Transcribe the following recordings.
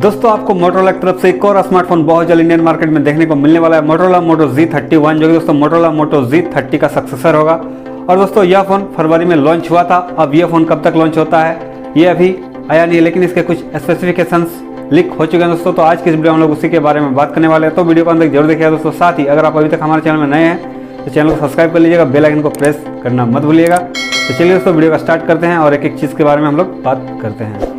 दोस्तों आपको मोटोरोला की तरफ से एक और स्मार्टफोन बहुत जल्द इंडियन मार्केट में देखने को मिलने वाला है, मोटोरोला मोटो G31, जो कि दोस्तों मोटोरोला मोटो G30 का सक्सेसर होगा। और दोस्तों यह फ़ोन फरवरी में लॉन्च हुआ था। अब यह फ़ोन कब तक लॉन्च होता है ये अभी आया नहीं है, लेकिन इसके कुछ स्पेसिफिकेशंस लीक हो चुके हैं दोस्तों। तो आज की इस वीडियो में हम लोग उसी के बारे में बात करने वाले हैं, तो वीडियो को अंदर जरूर देखिएगा दोस्तों। साथ ही अगर आप अभी तक हमारे चैनल में नए हैं तो चैनल को सब्सक्राइब कर लीजिएगा, बेल आइकन को प्रेस करना मत भूलिएगा। तो चलिए दोस्तों वीडियो का स्टार्ट करते हैं और एक एक चीज़ के बारे में हम लोग बात करते हैं।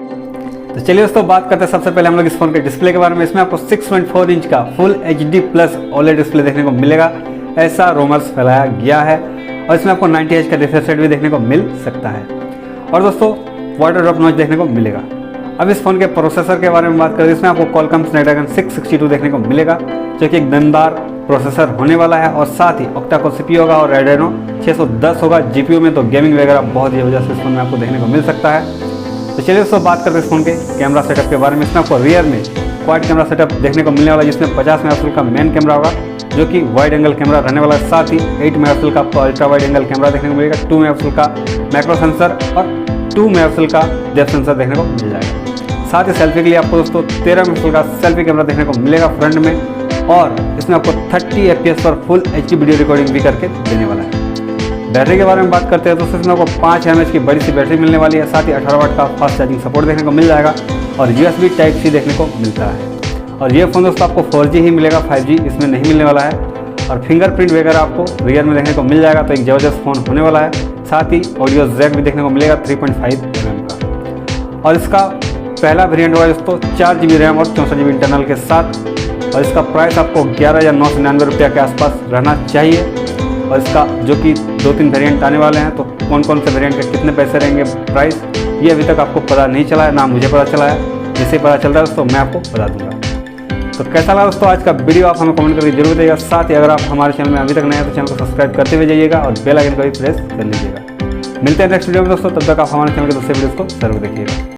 तो चलिए दोस्तों बात करते हैं सबसे पहले हम लोग इस फोन के डिस्प्ले के बारे में। इसमें आपको 6.4 इंच का फुल HD+ OLED डिस्प्ले देखने को मिलेगा, ऐसा रूमर्स फैलाया गया है। और इसमें आपको 90Hz का रिफ्रेश रेट भी देखने को मिल सकता है। और दोस्तों वाटर ड्रॉप नॉइज देखने को मिलेगा। अब इस फोन के प्रोसेसर के बारे में बात करें, इसमें आपको क्वालकॉम स्नैपड्रैगन 662 देखने को मिलेगा, जो कि एक दमदार प्रोसेसर होने वाला है। और साथ ही ऑक्टा कोर CPU होगा और रेडिनो 610 होगा। GPU में तो गेमिंग वगैरह बहुत ही वजह से इस फोन में आपको देखने को मिल सकता है। तो चलिए दोस्तों बात करते हैं इस फोन के कैमरा सेटअप के बारे में। इसमें आपको रियर में क्वाड कैमरा सेटअप देखने को मिलने वाला है, जिसमें 50 मेगापिक्सल का मेन कैमरा होगा, जो कि वाइड एंगल कैमरा रहने वाला है। साथ ही 8 मेगापिक्सल का आपको अल्ट्रा वाइड एंगल कैमरा देखने को मिलेगा, 2 मेगापिक्सल का मैक्रो सेंसर और 2 मेगापिक्सल का डेप्थ सेंसर देखने को मिल जाएगा। साथ ही सेल्फी के लिए आपको दोस्तों 13 मेगापिक्सल का सेल्फी कैमरा देखने को मिलेगा फ्रंट में। और इसमें आपको 30 FPS पर फुल HD वीडियो रिकॉर्डिंग भी करके देने वाला है। बैटरी के बारे में बात करते हैं दोस्तों, इसमें आपको 5 mAh की बड़ी सी बैटरी मिलने वाली है। साथ ही 18 वाट का फास्ट चार्जिंग सपोर्ट देखने को मिल जाएगा और USB Type-C देखने को मिलता है। और ये फ़ोन दोस्तों आपको 4G ही मिलेगा, 5G इसमें नहीं मिलने वाला है। और फिंगरप्रिंट वगैरह आपको रियर में देखने को मिल जाएगा, तो एक ज़बरदस्त फ़ोन होने वाला है। साथ ही ऑडियो जैक भी देखने को मिलेगा 3.5 mm का। और इसका पहला वेरिएंट होगा दोस्तों 4GB रैम और 64GB इंटरनल के साथ। और इसका प्राइस आपको 11,999 रुपये के आसपास रहना चाहिए। और इसका जो कि 2-3 वेरिएंट आने वाले हैं, तो कौन कौन से वेरिएंट के कितने पैसे रहेंगे प्राइस, ये अभी तक आपको पता नहीं चला है, ना मुझे पता चला है। जैसे पता चल रहा है दोस्तों मैं आपको बता दूंगा। तो कैसा लगा दोस्तों आज का वीडियो, आप हमें कमेंट करके जरूर बताइएगा। साथ ही अगर आप हमारे चैनल में अभी तक नए हैं तो चैनल को सब्सक्राइब करते हुए जाइएगा और बेल आइकन को भी प्रेस कर लीजिएगा। मिलते हैं नेक्स्ट वीडियो में दोस्तों, तब तक आप हमारे चैनल के दूसरे वीडियोस को जरूर देखिएगा।